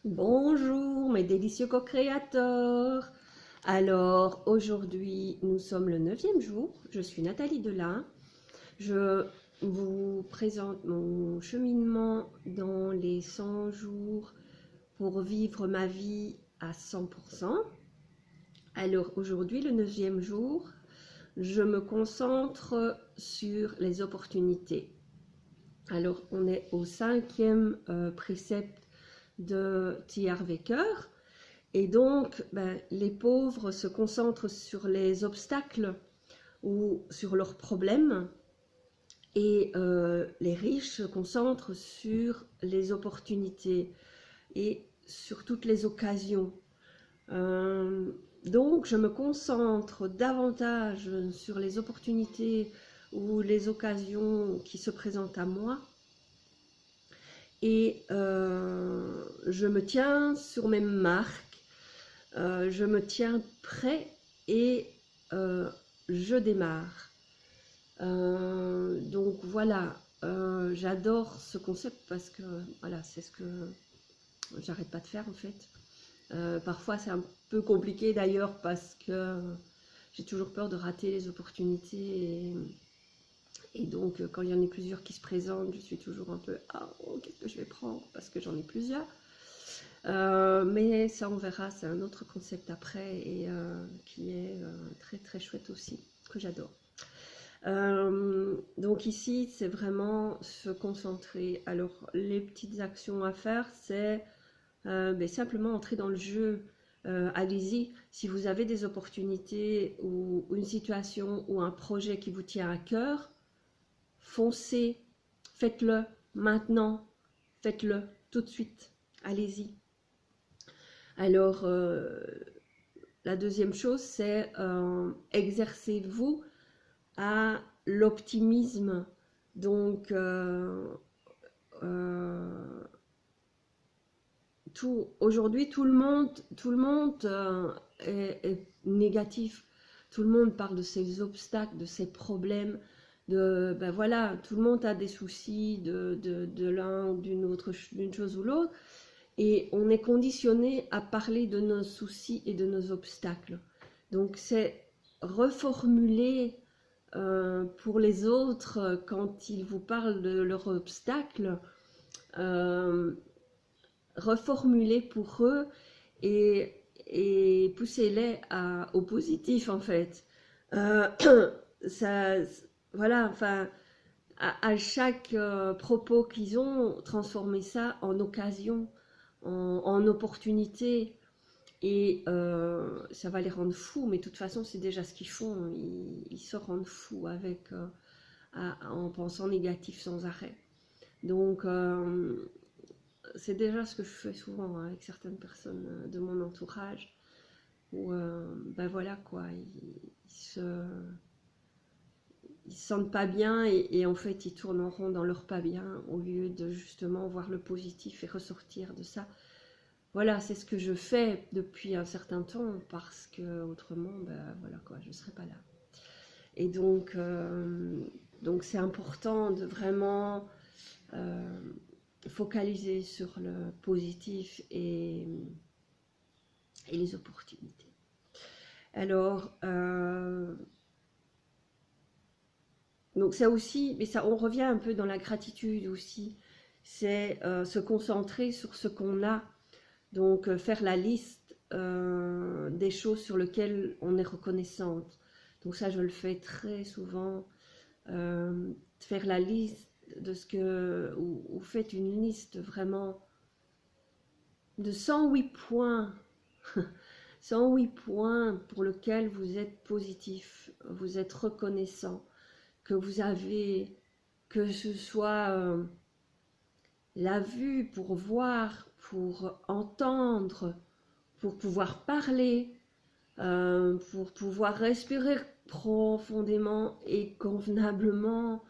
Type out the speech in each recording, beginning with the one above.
Bonjour mes délicieux co-créateurs. Alors aujourd'hui nous sommes le 9e jour, je suis Nathalie Delin. Je vous présente mon cheminement dans les 100 jours pour vivre ma vie à 100%. Alors aujourd'hui le 9e jour, je me concentre sur les opportunités. Alors on est au 5e précepte de T. Harv Eker. Et donc, les pauvres se concentrent sur les obstacles ou sur leurs problèmes et les riches se concentrent sur les opportunités et sur toutes les occasions. Donc, je me concentre davantage sur les opportunités ou les occasions qui se présentent à moi. Et je me tiens sur mes marques, je me tiens prêt et je démarre. Donc voilà, j'adore ce concept parce que voilà, c'est ce que j'arrête pas de faire en fait. Parfois c'est un peu compliqué d'ailleurs parce que j'ai toujours peur de rater les opportunités et donc, quand il y en a plusieurs qui se présentent, je suis toujours un peu « Ah, oh, qu'est-ce que je vais prendre ?» parce que j'en ai plusieurs. Mais ça, on verra, c'est un autre concept après et qui est très très chouette aussi, que j'adore. Donc ici, c'est vraiment se concentrer. Alors, les petites actions à faire, c'est simplement entrer dans le jeu. Allez-y, si vous avez des opportunités ou une situation ou un projet qui vous tient à cœur, foncez, faites-le maintenant, faites-le tout de suite, allez-y. Alors, la deuxième chose, c'est exercez-vous à l'optimisme. Donc, aujourd'hui, tout le monde est négatif. Tout le monde parle de ses obstacles, de ses problèmes. Voilà, tout le monde a des soucis de l'un ou d'une chose ou l'autre. Et on est conditionné à parler de nos soucis et de nos obstacles. Donc, c'est reformuler pour les autres quand ils vous parlent de leurs obstacles. Reformuler pour eux et poussez-les au positif en fait. Ça, voilà, enfin, à chaque propos qu'ils ont, transformer ça en occasion, en opportunité. Et ça va les rendre fous, mais de toute façon, c'est déjà ce qu'ils font. Ils se rendent fous avec, en pensant négatif sans arrêt. Donc, c'est déjà ce que je fais souvent avec certaines personnes de mon entourage. Où, voilà quoi, ils se sentent pas bien et en fait ils tournent en rond dans leur pas bien au lieu de justement voir le positif et ressortir de ça. Voilà, c'est ce que je fais depuis un certain temps parce que autrement, voilà quoi, je ne serais pas là. Et donc c'est important de vraiment focaliser sur le positif et les opportunités. Alors, donc ça aussi, mais ça, on revient un peu dans la gratitude aussi, c'est se concentrer sur ce qu'on a. Donc, faire la liste des choses sur lesquelles on est reconnaissante. Donc ça, je le fais très souvent. Faire la liste de ce que... Ou faites une liste vraiment de 108 points. 108 points pour lesquels vous êtes positif, vous êtes reconnaissant, que vous avez, que ce soit la vue pour voir, pour entendre, pour pouvoir parler, pour pouvoir respirer profondément et convenablement,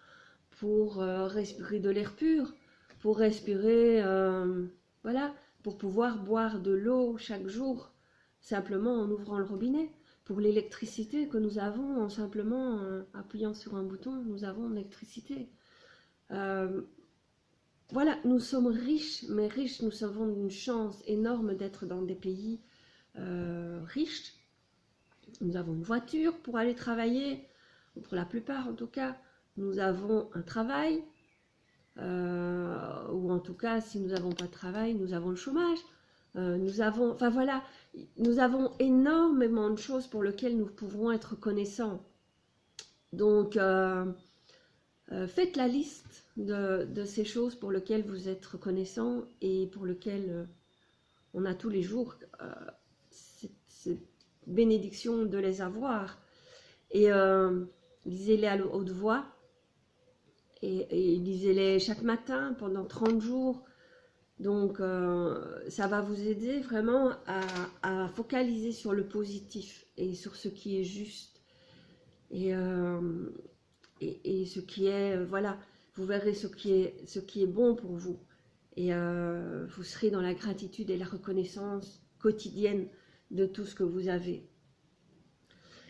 pour respirer de l'air pur, pour respirer, voilà, pour pouvoir boire de l'eau chaque jour, simplement en ouvrant le robinet. Pour l'électricité que nous avons, en simplement appuyant sur un bouton, nous avons l'électricité. voilà, nous sommes riches, mais riches, nous avons une chance énorme d'être dans des pays riches. Nous avons une voiture pour aller travailler, ou pour la plupart en tout cas. Nous avons un travail, ou en tout cas, si nous n'avons pas de travail, nous avons le chômage. Nous avons, enfin voilà, nous avons énormément de choses pour lesquelles nous pouvons être reconnaissants. Donc, faites la liste de ces choses pour lesquelles vous êtes reconnaissant et pour lesquelles on a tous les jours cette bénédiction de les avoir. Et lisez-les à haute voix et lisez-les chaque matin pendant 30 jours. Donc, ça va vous aider vraiment à focaliser sur le positif et sur ce qui est juste. Et ce qui est, voilà, vous verrez ce qui est bon pour vous. Et vous serez dans la gratitude et la reconnaissance quotidienne de tout ce que vous avez.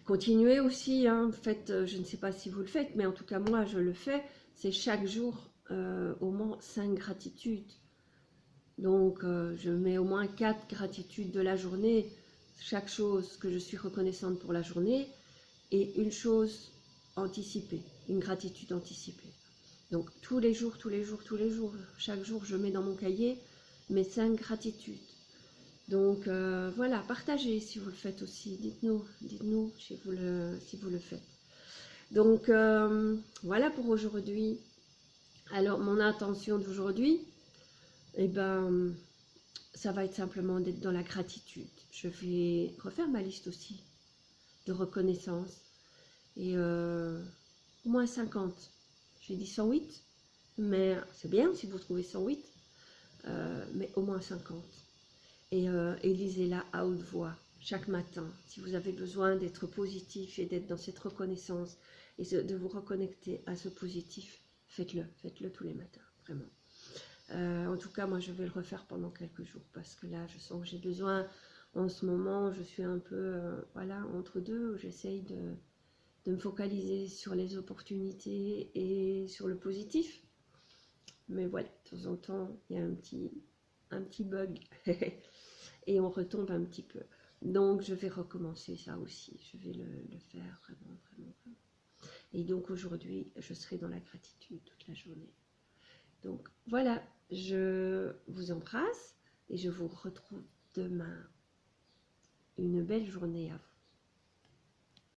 Continuez aussi, hein, faites, je ne sais pas si vous le faites, mais en tout cas moi je le fais, c'est chaque jour au moins 5 gratitudes. Donc je mets au moins 4 gratitudes de la journée, chaque chose que je suis reconnaissante pour la journée, et une chose anticipée, une gratitude anticipée. Donc tous les jours, chaque jour je mets dans mon cahier mes 5 gratitudes. Donc voilà, partagez si vous le faites aussi, dites-nous si vous le faites. Donc voilà pour aujourd'hui. Alors mon intention d'aujourd'hui, eh ben, ça va être simplement d'être dans la gratitude. Je vais refaire ma liste aussi de reconnaissance. Et au moins 50. J'ai dit 108, mais c'est bien si vous trouvez 108, mais au moins 50. Et lisez-la à haute voix chaque matin. Si vous avez besoin d'être positif et d'être dans cette reconnaissance et de vous reconnecter à ce positif, faites-le tous les matins, vraiment. En tout cas, moi, je vais le refaire pendant quelques jours parce que là, je sens que j'ai besoin. En ce moment, je suis un peu voilà, entre deux, où j'essaye de me focaliser sur les opportunités et sur le positif. Mais voilà, de temps en temps, il y a un petit bug et on retombe un petit peu. Donc, je vais recommencer ça aussi. Je vais le faire vraiment, vraiment, vraiment. Et donc, aujourd'hui, je serai dans la gratitude toute la journée. Donc, voilà, je vous embrasse et je vous retrouve demain. Une belle journée à vous.